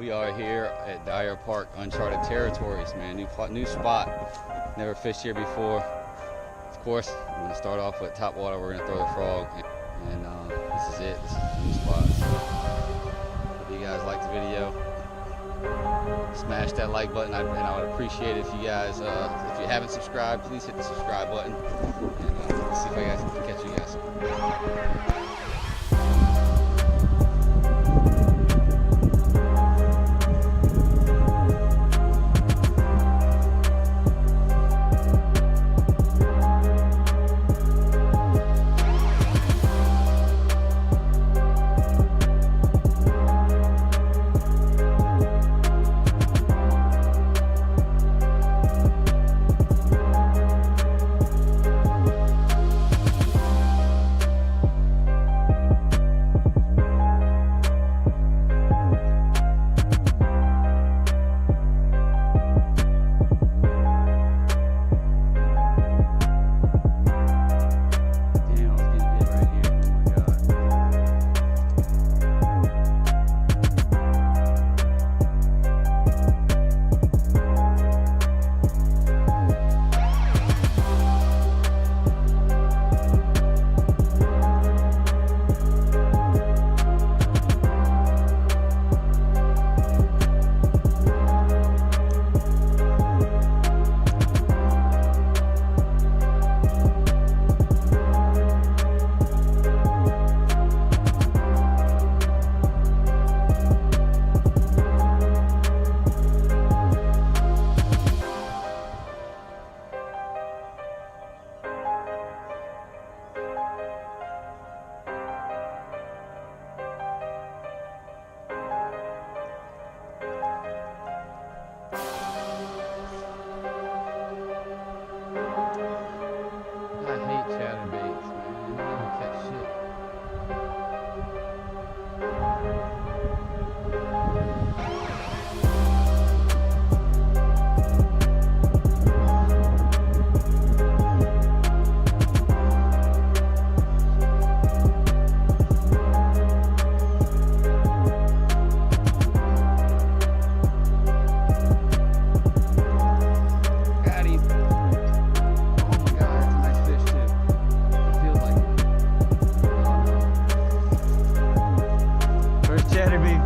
We are here at Dyer Park, uncharted territories, man. New spot. Never fished here before. Of course, I'm gonna start off with top water. We're gonna throw the frog, and this is it. This is the new spot. Hope you guys liked the video. Smash that like button, and I would appreciate it if you guys, if you haven't subscribed, please hit the subscribe button. And let's see if I guys can catch you guys.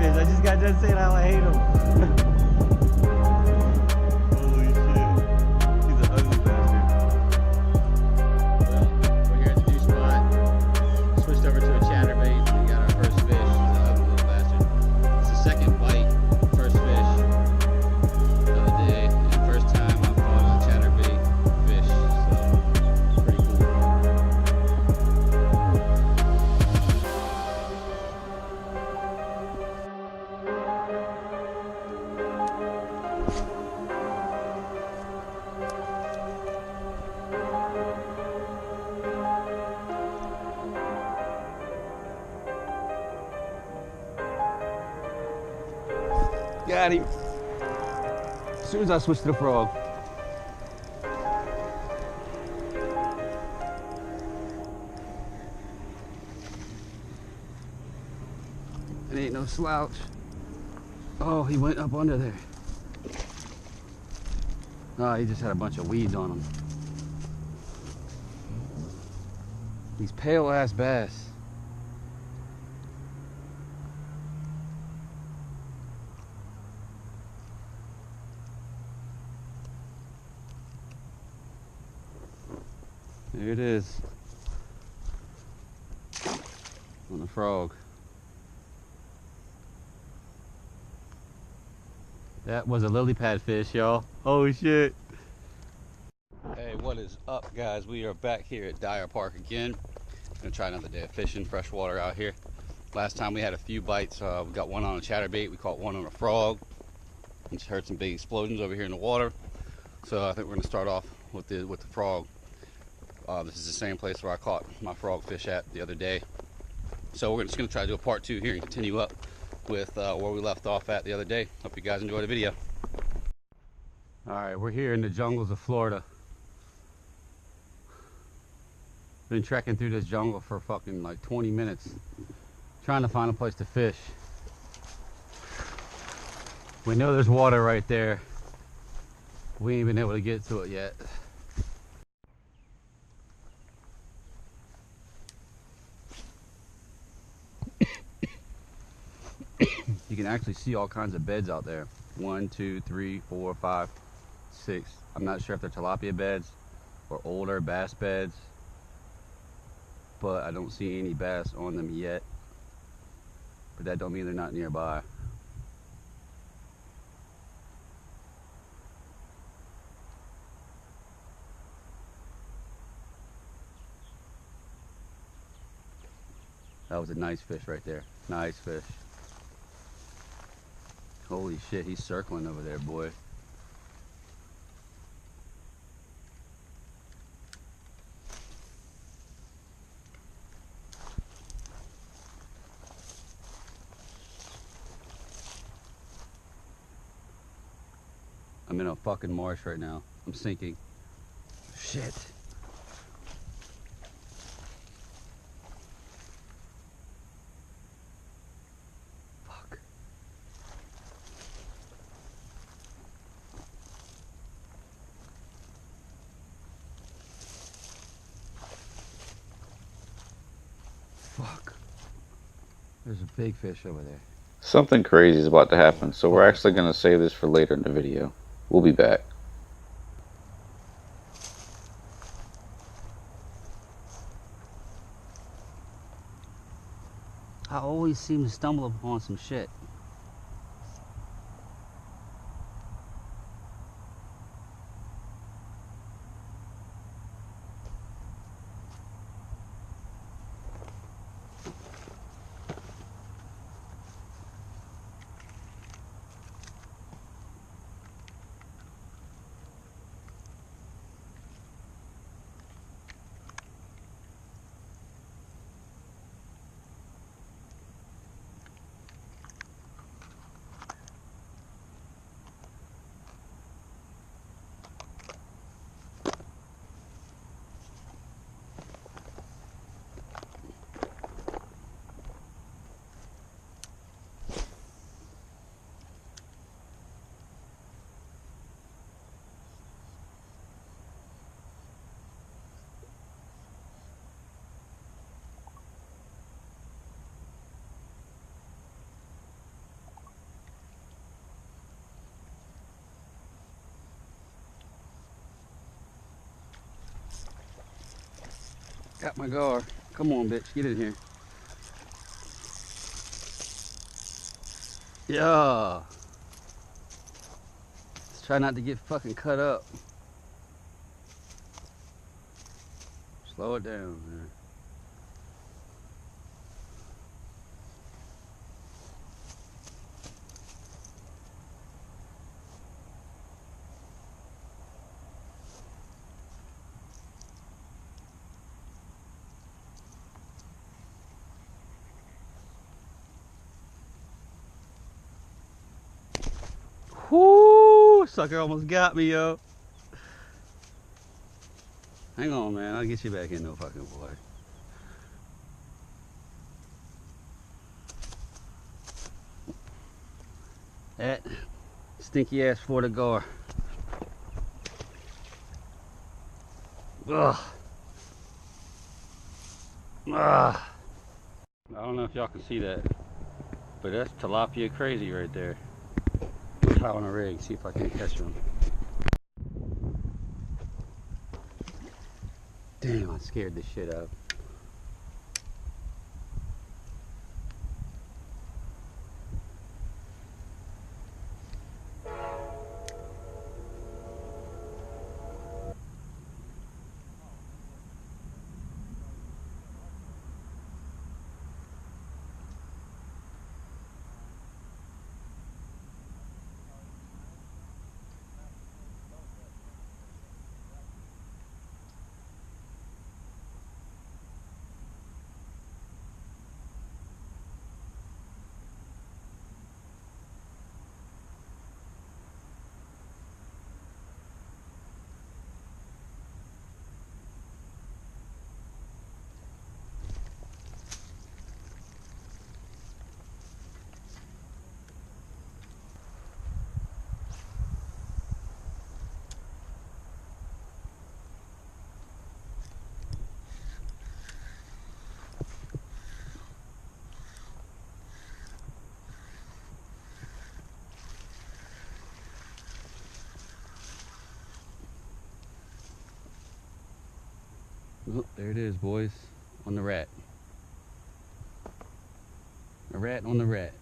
I just got done saying how I hate him. Holy shit. He's an ugly bastard. Well, we're here at the new spot. Switched over to a chatterbait and we got our first fish. He's an ugly little bastard. It's the second bite, first fish the other day, and first time I've caught a chatterbait fish. So, pretty cool. Got him. As soon as I switched to the frog. It ain't no slouch. Oh, he went up under there. Oh, he just had a bunch of weeds on him. These pale ass bass. There it is. On the frog. That was a lily pad fish, y'all. Oh shit. Hey, what is up, guys? We are back here at Dyer Park again. Gonna try another day of fishing freshwater out here. Last time we had a few bites. We got one on a chatterbait. We caught one on a frog. We just heard some big explosions over here in the water. So I think we're gonna start off with the frog. This is the same place where I caught my frog fish at the other day. So we're just going to try to do a part 2 here and continue up with where we left off at the other day. Hope you guys enjoy the video. Alright, we're here in the jungles of Florida. Been trekking through this jungle for fucking like 20 minutes trying to find a place to fish. We know there's water right there. We ain't been able to get to it yet. You can actually see all kinds of beds out there. 1, 2, 3, 4, 5, 6. I'm not sure if they're tilapia beds or older bass beds, but I don't see any bass on them yet. But that don't mean they're not nearby. That was a nice fish right there. Nice fish. Holy shit, he's circling over there, boy. I'm in a fucking marsh right now. I'm sinking. Shit. Fuck. Fuck. There's a big fish over there. Something crazy is about to happen, so we're actually going to save this for later in the video. We'll be back. I always seem to stumble upon some shit. Got my gar. Come on, bitch. Get in here. Yeah. Let's try not to get fucking cut up. Slow it down, man. Whoo! Sucker almost got me, yo. Hang on, man. I'll get you back in, no fucking boy. That stinky ass for the gar. Ugh. Ugh. I don't know if y'all can see that, but that's tilapia crazy right there. Try on a rig, see if I can catch them. Damn, I scared this shit up. Oh, there it is, boys. On the rat. A rat on the rat.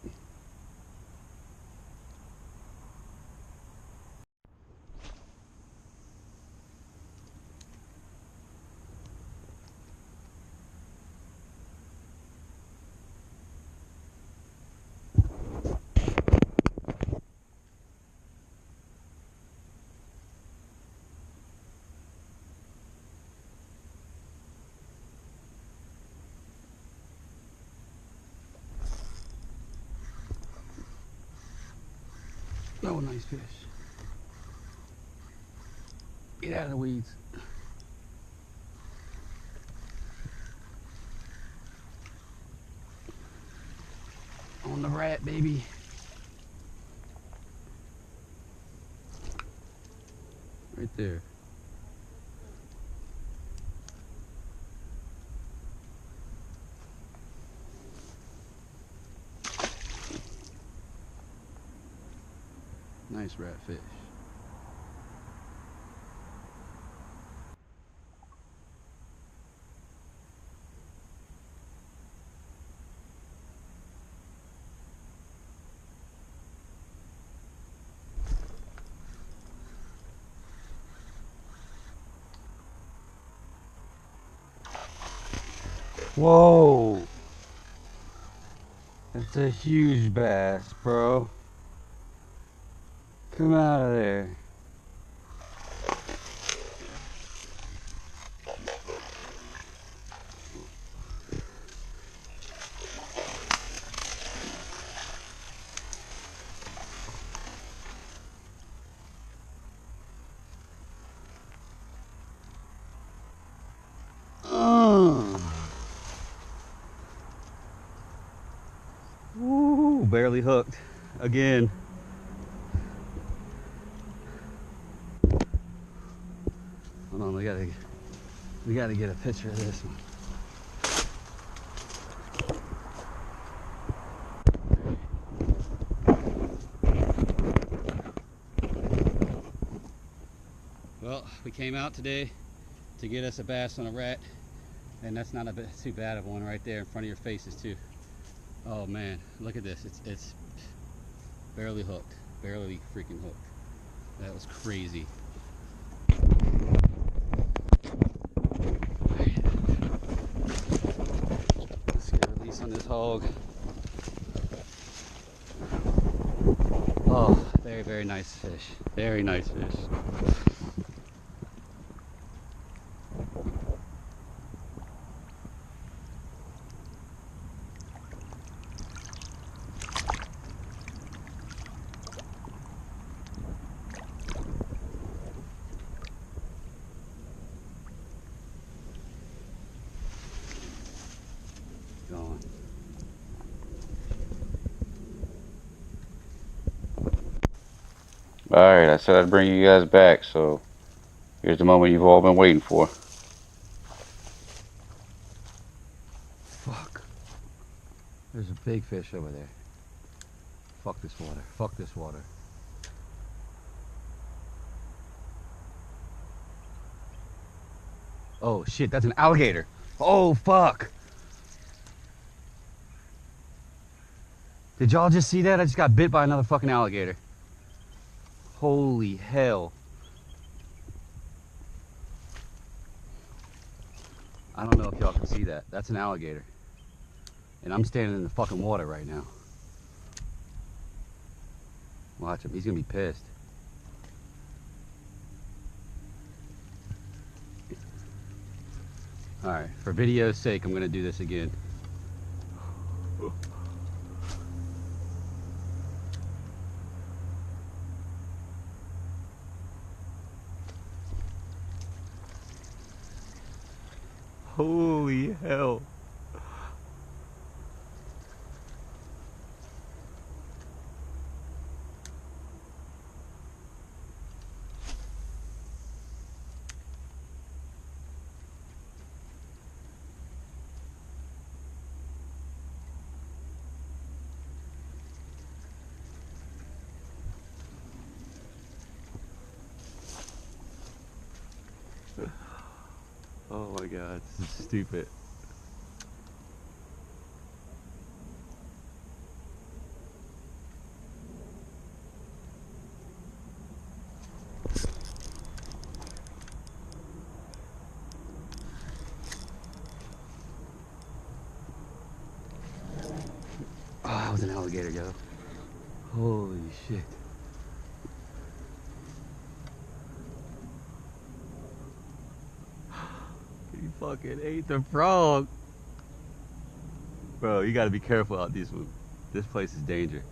Oh, nice fish. Get out of the weeds. On the rat, baby. Right there. Nice rat fish. Whoa! That's a huge bass, bro. Come out of there. Woo, barely hooked again. Hold on, we gotta get a picture of this one. Well, we came out today to get us a bass on a rat, and that's not a bit too bad of one right there in front of your faces too. Oh man, look at this. It's barely hooked, barely freaking hooked. That was crazy. Let's get a release on this hog. Oh, very, very nice fish. Very nice fish. Gone. Alright, I said I'd bring you guys back, so here's the moment you've all been waiting for. Fuck. There's a big fish over there. Fuck this water. Fuck this water. Oh shit, that's an alligator. Oh fuck. Did y'all just see that? I just got bit by another fucking alligator. Holy hell. I don't know if y'all can see that. That's an alligator. And I'm standing in the fucking water right now. Watch him. He's gonna be pissed. Alright, for video's sake, I'm gonna do this again. Holy hell. Oh my god, this is stupid. Oh, that was an alligator, yo. Holy shit. He fucking ate the frog. Bro, you gotta be careful out this. This place is danger.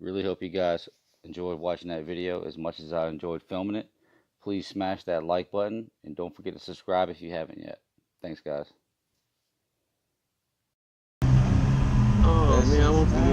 Really hope you guys enjoyed watching that video as much as I enjoyed filming it. Please smash that like button and don't forget to subscribe if you haven't yet. Thanks, guys. Oh man, I won't forget.